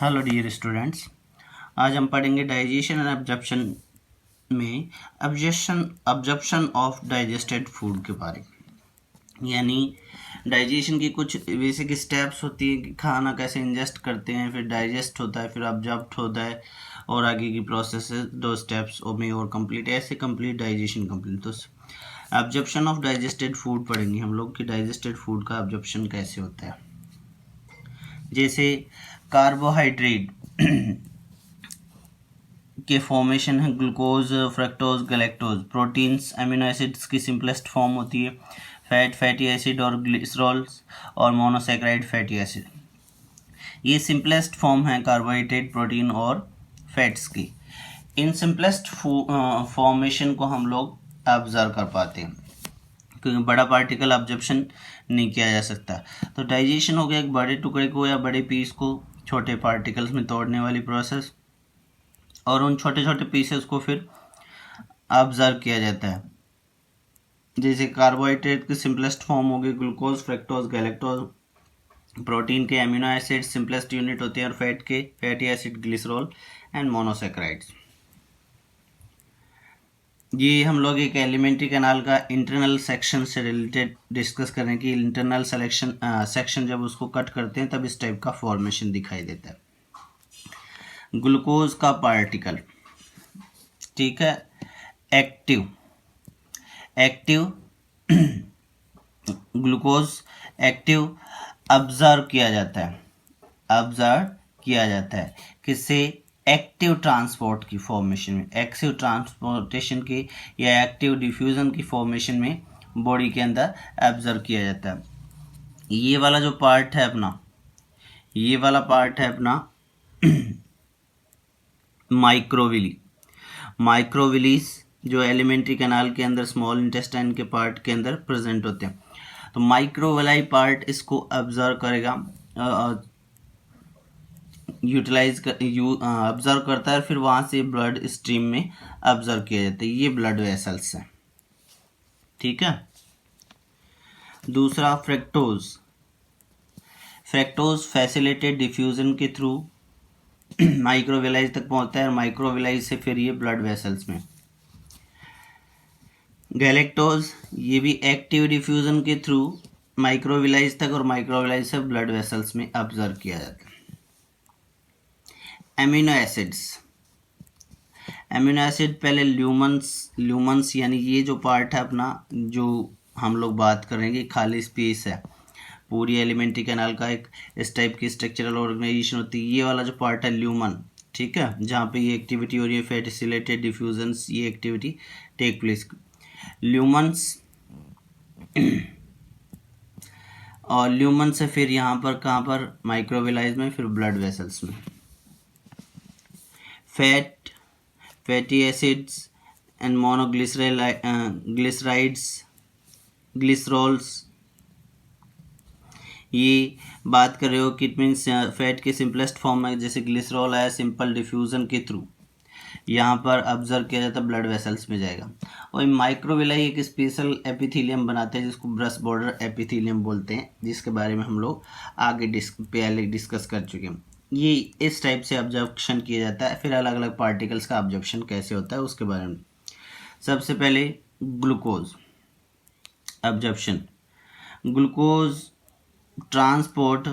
Hello dear students, आज हम पढ़ेंगे डाइजेशन एंड एब्जॉर्प्शन में अब्जॉर्प्शन ऑफ डाइजेस्टेड फूड के बारे में। यानी डाइजेशन की कुछ बेसिक स्टेप्स होती है कि खाना कैसे इंजेस्ट करते हैं, फिर डाइजेस्ट होता है, फिर अब्जॉर्ब होता है और आगे की प्रोसेस है 2 स्टेप्स में और कंप्लीट, ऐसे कंप्लीट डाइजेशन कंप्लीट। तो अब्जॉर्प्शन ऑफ डाइजेस्टेड फूड पढ़ेंगे हम लोग कि डाइजेस्टेड फूड का अब्जॉर्प्शन कैसे होता है। जैसे कार्बोहाइड्रेट के फॉर्मेशन है glucose, fructose, galactose. Proteins amino acids की सिंपलेस्ट फॉर्म होती है, फैट, फैटी एसिड और ग्लिसरॉल्स और मोनोसैकेराइड फैटी एसिड। ये सिंपलेस्ट फॉर्म है कार्बोहाइड्रेट, प्रोटीन और फैट्स की। इन सिंपलेस्ट फॉर्मेशन को हम लोग ऑब्जर्व कर पाते हैं क्योंकि बड़ा पार्टिकल ऑब्जर्प्शन नहीं किया जा सकता। तो डाइजेशन हो गया एक बड़े टुकड़े को या बड़े पीस को छोटे पार्टिकल्स में तोड़ने वाली प्रोसेस, और उन छोटे छोटे पीसेस को फिर ऑब्जर्व किया जाता है। जैसे कार्बोहाइड्रेट की सिंपलेस्ट फॉर्म होगी ग्लूकोज, फ्रक्टोज, गैलेक्टोज। प्रोटीन के अमीनो एसिड सिंपलेस्ट यूनिट होते हैं और फैट के fatty acid, glycerol and monosaccharides. ये हम लोग एक एलिमेंट्री कैनाल का इंटरनल सेक्शन से रिलेटेड डिस्कस करें कि इंटरनल सेक्शन जब उसको कट करते हैं तब इस टाइप का फॉर्मेशन दिखाई देता है। ग्लूकोज का पार्टिकल, ठीक है, एक्टिव ग्लूकोज एक्टिव ऑब्जर्व किया जाता है किससे? एक्टिव ट्रांसपोर्ट की फॉर्मेशन में, एक्टिव ट्रांसपोर्टेशन की या एक्टिव डिफ्यूजन की फॉर्मेशन में बॉडी के अंदर ऑब्जर्व किया जाता है। ये वाला जो पार्ट है अपना, ये वाला पार्ट है अपना माइक्रोविलीज जो एलिमेंट्री कैनाल के अंदर स्मॉल इंटेस्टाइन के पार्ट के अंदर प्रेजेंट होते हैं। तो माइक्रोविलाई पार्ट इसको ऑब्जर्व करेगा, ऑब्जर्व करता है, फिर वहाँ से ब्लड स्ट्रीम में ऑब्जर्व किया जाता है। ये ब्लड वेसल्स हैं, ठीक है। दूसरा फ्रक्टोज फैसिलिटेड डिफ्यूजन के थ्रू माइक्रोविलाइज तक पहुंचता है और माइक्रोविलाइज से फिर ये ब्लड वेसल्स में। गैलेक्टोज ये भी एक्टिव डिफ्यूजन के थ्रू माइक्रोविलाइज तक और माइक्रोविलाइज से ब्लड वेसल्स में ऑब्जर्व किया जाता है। एमिनो एसिड पहले ल्यूमन्स यानी ये जो पार्ट है अपना, जो हम लोग बात करेंगे खाली स्पेस है, पूरी एलिमेंट्री कैनाल का एक इस टाइप की स्ट्रक्चरल ऑर्गेनाइजेशन होती है। ये वाला जो पार्ट है ल्यूमन, ठीक है, जहाँ पे ये एक्टिविटी हो रही है फैसिलिटेड डिफ्यूजन्स, ये एक्टिविटी टेक प्लेस। ल्यूमन्स और ल्यूमन से फिर यहाँ पर कहाँ पर माइक्रोविलाइज में, फिर ब्लड वेसल्स में। Fatty acids and monoglycerides, glycerols, ये बात कर रहे हो कि इट मीन्स फैट के सिंपलेस्ट फॉर्म में जैसे ग्लिसरॉल है, सिंपल डिफ्यूजन के थ्रू यहाँ पर ऑब्जर्व किया जाता है, ब्लड वेसल्स में जाएगा। और माइक्रोविलाई एक स्पेशल एपिथेलियम बनाते हैं जिसको ब्रश बॉर्डर एपिथेलियम बोलते हैं, जिसके बारे में हम लोग आगे पहले डिस्कस कर चुके हैं। ये इस टाइप से ऑब्जर्वेशन किया जाता है। फिर अलग अलग पार्टिकल्स का ऑब्जर्वेशन कैसे होता है उसके बारे में। सबसे पहले glucose observation. Glucose transport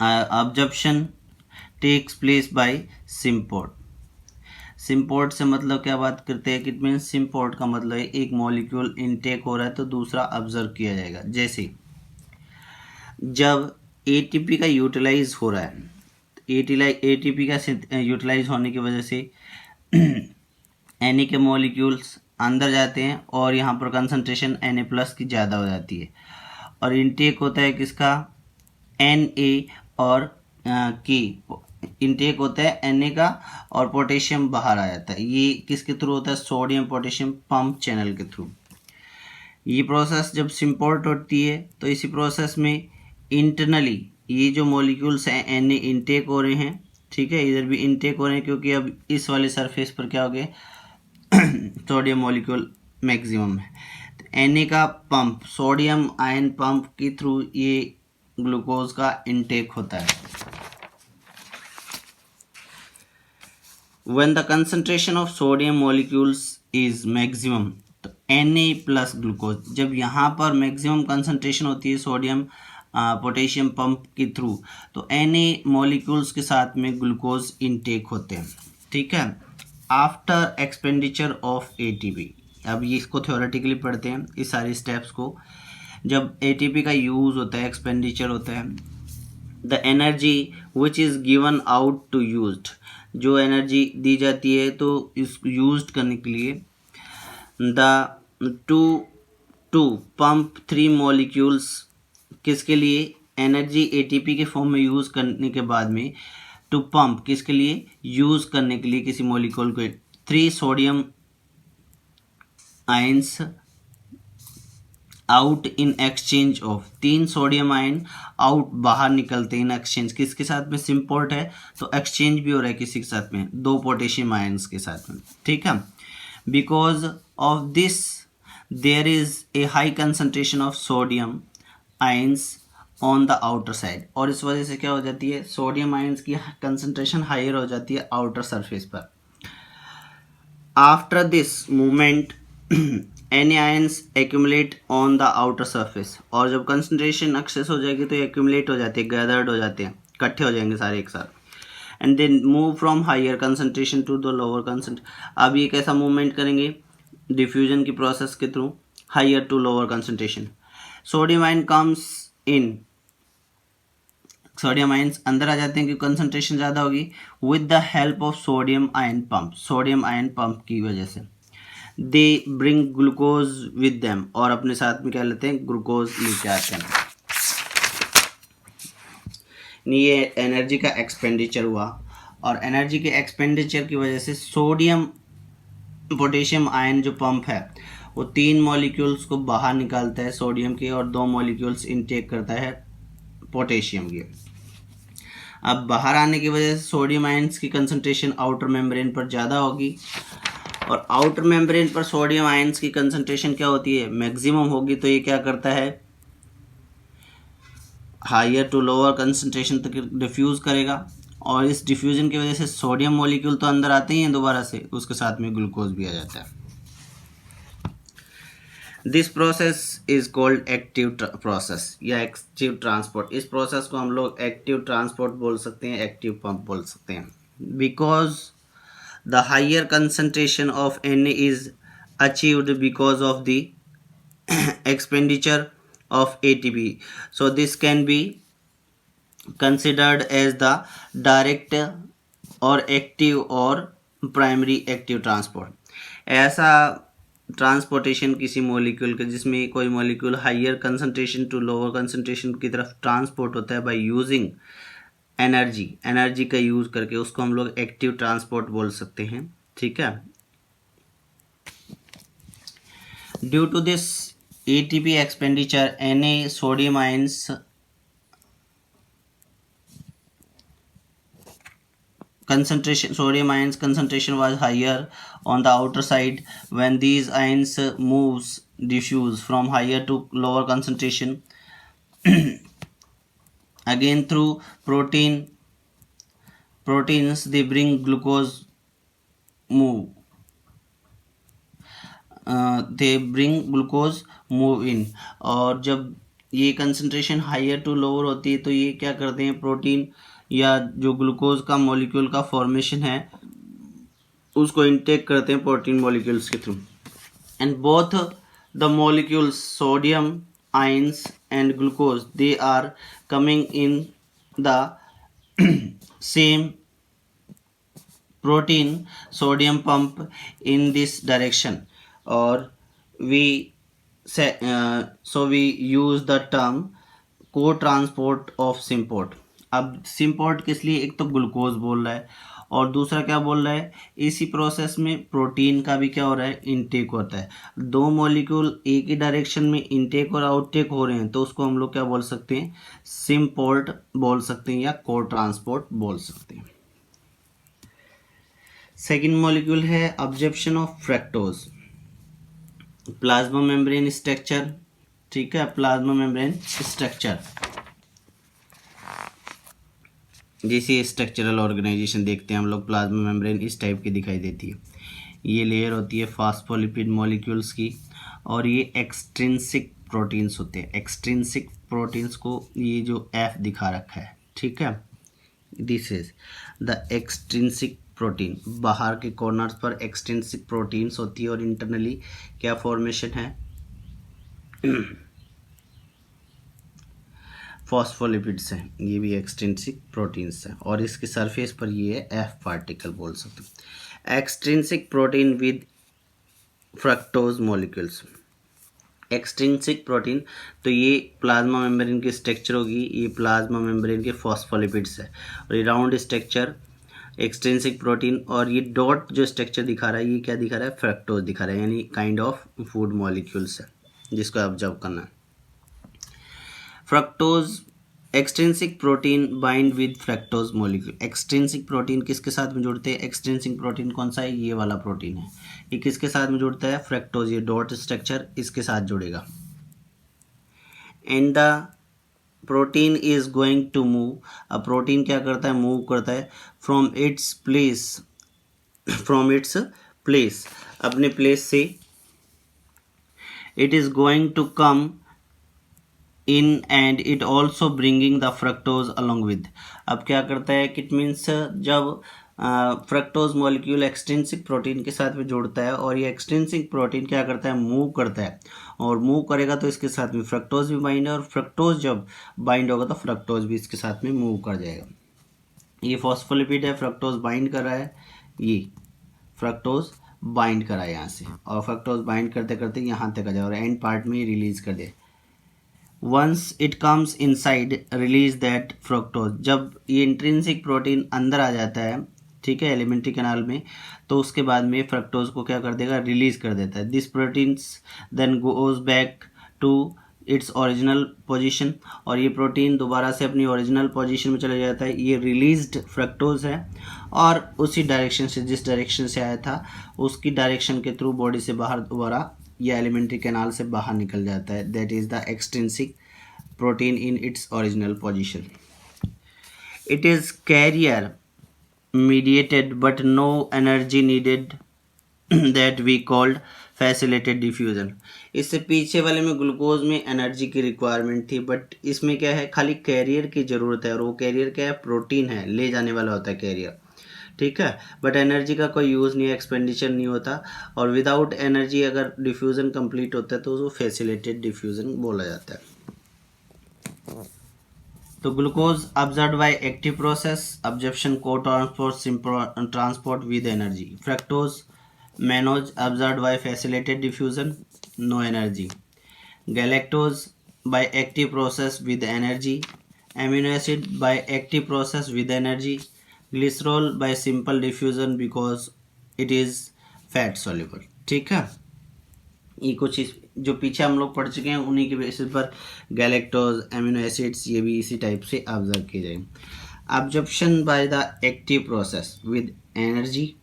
absorption takes place by symport. Symport से मतलब क्या बात करते हैं कि इट मीन्स सिम्पोर्ट का मतलब है एक मॉलिक्यूल इनटेक हो रहा है तो दूसरा ऑब्जर्व किया जाएगा। जैसे जब एटीपी का यूटिलाइज हो रहा है, एटीपी का यूटिलाइज होने की वजह से Na के मॉलिक्यूल्स अंदर जाते हैं और यहाँ पर कंसंट्रेशन Na+ की ज़्यादा हो जाती है, और इनटेक होता है किसका? Na और की इनटेक होता है Na का और पोटेशियम बाहर आ जाता है। ये किसके थ्रू होता है? सोडियम पोटेशियम पंप चैनल के थ्रू। ये प्रोसेस जब सिम्पोर्ट होती है तो इसी प्रोसेस में इंटरनली ये जो मॉलिक्यूल्स हैं Na इनटेक हो रहे हैं, ठीक है, इधर भी इनटेक हो रहे हैं क्योंकि अब इस वाले सरफेस पर क्या हो गया, सोडियम मॉलिक्यूल मैक्सिमम है। तो Na का पंप, सोडियम आयन पंप के थ्रू ये ग्लूकोज का इनटेक होता है। When the concentration of sodium molecules is maximum, तो Na प्लस ग्लूकोज, जब यहाँ पर मैक्सिमम कंसंट्रेशन होती है सोडियम पोटेशियम पंप के थ्रू, तो Na मॉलिक्यूल्स के साथ में ग्लूकोज इनटेक होते हैं। ठीक है। आफ्टर एक्सपेंडिचर ऑफ ATP, अब ये इसको थ्योरेटिकली पढ़ते हैं इस सारी स्टेप्स को। जब ATP का यूज़ होता है, एक्सपेंडिचर होता है, the energy which is given out to used, जो एनर्जी दी जाती है तो इस यूज्ड करने के लिए, द टू पंप 3 मॉलिक्यूल्स, किसके लिए, एनर्जी ATP के फॉर्म में यूज़ करने के बाद में टू पंप किसके लिए, यूज़ करने के लिए किसी मॉलिक्यूल को 3 sodium ions out in exchange of, 3 sodium ion out बाहर निकलते हैं इन एक्सचेंज, किसके साथ में, सिम्पोर्ट है तो एक्सचेंज भी हो रहा है किसी के साथ में, 2 पोटेशियम आयन्स के साथ में। ठीक है। Because of this there is a high concentration of sodium ions on the outer side, और इस वजह से क्या हो जाती है, सोडियम आयन्स की कंसंट्रेशन हायर हो जाती है आउटर सरफेस पर। After this movement Na accumulate on the outer surface, और जब कंसंट्रेशन एक्सेस हो जाएगी तो ये एक्यूमुलेट हो जाती है, गैदर्ड हो जाते हैं, इकट्ठे हो जाएंगे सारे एक साथ। And then move from higher concentration to the lower concentration. अब ये कैसा मूवमेंट करेंगे, डिफ्यूजन की प्रोसेस के through, higher to lower concentration. Sodium ion comes in, sodium ions अंदर आ जाते हैं क्योंकि कंसंट्रेशन ज़्यादा होगी, with the help of sodium ion pump, sodium ion pump की वजह से। They bring glucose with them, और अपने साथ में क्या लेते हैं, ग्लूकोज लेके आते हैं। ये एनर्जी का एक्सपेंडिचर हुआ, और एनर्जी के एक्सपेंडिचर की वजह से सोडियम पोटेशियम आयन जो पंप है वो 3 मॉलिक्यूल्स को बाहर निकालता है सोडियम के, और 2 मॉलिक्यूल्स इनटेक करता है पोटेशियम के। अब बाहर आने की वजह से सोडियम आयन्स की कंसंट्रेशन आउटर मेम्ब्रेन पर ज़्यादा होगी, और आउटर मेम्ब्रेन पर सोडियम आयन्स की कंसंट्रेशन क्या होती है, मैक्सिमम होगी, तो ये क्या करता है, हायर टू लोअर कंसंट्रेशन तक डिफ्यूज़ करेगा, और इस डिफ्यूजन की वजह से सोडियम मॉलिक्यूल तो अंदर आते ही हैं दोबारा से, उसके साथ में ग्लूकोज भी आ जाता है। This process is called active process या एक्टिव ट्रांसपोर्ट। इस प्रोसेस को हम लोग एक्टिव ट्रांसपोर्ट बोल सकते हैं, एक्टिव पंप बोल सकते हैं। Because the higher concentration of Na is achieved because of the expenditure of ATP. So this can be considered as the direct or active or primary active transport. ऐसा transportation किसी molecule के जिसमें कोई molecule higher concentration to lower concentration की तरफ transport होता है by using energy का यूज़ करके, उसको हम लोग एक्टिव ट्रांसपोर्ट बोल सकते हैं। ठीक है। Due to this ATP expenditure, Na sodium ions sodium ions concentration was higher on the outer side. When these ions moves diffuse from higher to lower concentration again through proteins, they bring glucose move move in, और जब ये concentration higher to lower होती है तो ये क्या करते हैं, प्रोटीन या जो ग्लूकोज का मॉलिक्यूल का फॉर्मेशन है उसको इनटेक करते हैं प्रोटीन मॉलिक्यूल्स के through. And both the molecules sodium ions and glucose they are coming in the same protein sodium pump in this direction, or we say so we use the term co-transport of symport. अब symport किस लिए, एक तो glucose बोल रहा है और दूसरा क्या बोल रहा है, इसी प्रोसेस में प्रोटीन का भी क्या हो रहा है, इनटेक होता है। 2 मॉलिक्यूल एक ही डायरेक्शन में इनटेक और आउटटेक हो रहे हैं तो उसको हम लोग क्या बोल सकते हैं, सिम्पोर्ट बोल सकते हैं या को ट्रांसपोर्ट बोल सकते हैं। सेकेंड मॉलिक्यूल है absorption of fructose. Plasma membrane structure, ठीक है, प्लाज्मा मेम्ब्रेन स्ट्रक्चर जैसे स्ट्रक्चरल ऑर्गेनाइजेशन देखते हैं हम लोग, प्लाज्मा मेम्ब्रेन इस टाइप की दिखाई देती है। ये लेयर होती है फास्फोलिपिड मॉलिक्यूल्स की, और ये एक्सट्रिंसिक प्रोटीन्स होते हैं। एक्सट्रिंसिक प्रोटीन्स को ये जो एफ दिखा रखा है, ठीक है, this is the extrinsic protein. बाहर के कॉर्नर्स पर एक्सट्रिंसिक प्रोटीन्स होती है और इंटरनली क्या फॉर्मेशन है, फॉस्फोलिपिड्स हैं, ये भी एक्सट्रिंसिक प्रोटीन्स हैं, और इसके सरफेस पर ये है एफ पार्टिकल बोल सकते हैं। Extrinsic protein with fructose molecules. Extrinsic protein, तो ये प्लाज्मा मेम्ब्रेन की स्ट्रक्चर होगी, ये प्लाज्मा मेम्ब्रेन के फॉस्फोलिपिड्स है, और ये राउंड स्ट्रक्चर एक्सट्रिंसिक प्रोटीन, और ये डॉट जो स्ट्रक्चर दिखा रहा है ये क्या दिखा रहा है, फ्रक्टोज दिखा रहा है, यानी काइंड ऑफ फूड मॉलिक्यूल्स है जिसको ऑब्जर्व करना है। Fructose extrinsic protein bind with fructose molecule. Extrinsic protein किसके साथ में जुड़ते हैं, एक्सट्रिंसिक प्रोटीन कौन सा है, ये वाला प्रोटीन है, ये किसके साथ में जुड़ता है, फ्रक्टोज, ये डॉट स्ट्रक्चर इसके साथ जुड़ेगा। And the protein is going to move, अब प्रोटीन क्या करता है, मूव करता है from its place, from its place, अपने प्लेस से, it is going to come in and it also bringing the fructose along with. अब क्या करता है, इट मीन्स जब फ्रक्टोज मॉलिक्यूल एक्सट्रिंसिक प्रोटीन के साथ में जुड़ता है, और ये एक्सट्रिंसिक प्रोटीन क्या करता है, मूव करता है, और मूव करेगा तो इसके साथ में फ्रक्टोज भी बाइंड है, और फ्रक्टोज जब बाइंड होगा तो फ्रक्टोज भी इसके साथ में मूव कर जाएगा। ये फॉस्फोलिपिड है, फ्रक्टोज बाइंड कर रहा है, ये फ्रक्टोज बाइंड करा है यहाँ से, और फ्रक्टोज बाइंड करते करते यहाँ तक आ जाए और एंड पार्ट में रिलीज कर दे। Once it comes inside release that fructose, जब ये इंट्रिंसिक प्रोटीन अंदर आ जाता है, ठीक है, एलिमेंट्री कैनाल में, तो उसके बाद में फ्रक्टोज को क्या कर देगा, रिलीज कर देता है। This proteins then goes back to its original position, और ये प्रोटीन दोबारा से अपनी ओरिजिनल पोजीशन में चला जाता है। ये रिलीज्ड फ्रक्टोज है, और उसी डायरेक्शन से, जिस डायरेक्शन से आया था उसकी डायरेक्शन के थ्रू बॉडी से बाहर दोबारा या एलिमेंट्री कैनाल से बाहर निकल जाता है। That is the extrinsic protein in its original position. It is carrier mediated but no energy needed that we called facilitated diffusion. इससे पीछे वाले में ग्लूकोज में एनर्जी की रिक्वायरमेंट थी, बट इसमें क्या है, खाली कैरियर की ज़रूरत है, और वो कैरियर क्या है, प्रोटीन है, ले जाने वाला होता है कैरियर, ठीक है, बट एनर्जी का कोई यूज़ नहीं है, एक्सपेंडिचर नहीं होता, और विदाउट एनर्जी अगर डिफ्यूज़न कंप्लीट होता है तो वो फैसिलेटेड डिफ्यूज़न बोला जाता है। तो glucose absorb by active process, absorption को transport with energy. Fructose mannose absorb by facilitated diffusion, no energy. Galactose by active process with energy. Amino acid by active process with energy. Glycerol by simple diffusion because it is fat soluble. ठीक है, ये कुछ इस जो पीछे हम लोग पढ़ चुके हैं उन्हीं के बेसिस पर गैलेक्टोज, एमिनो एसिड्स, ये भी इसी टाइप से ऑब्जर्व किए जाएंगे। Absorption by the active process with energy.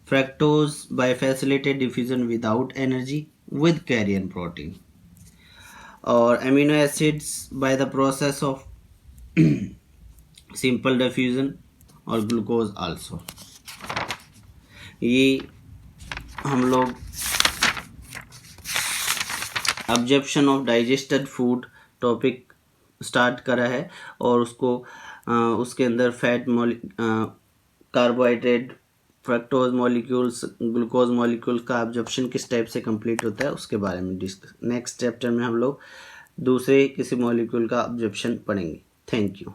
Fructose by facilitated diffusion without energy with carrier protein, और amino acids by the process of simple diffusion, और ग्लूकोज आल्सो। ये हम लोग absorption of digested food topic start करा है, और उसको उसके अंदर fat carbohydrate, fructose molecules, glucose molecules का ऑब्जर्प्शन किस टाइप से कंप्लीट होता है उसके बारे में डिस्कस। नेक्स्ट चैप्टर में हम लोग दूसरे किसी मॉलिक्यूल का ऑब्जर्प्शन पढ़ेंगे। Thank you.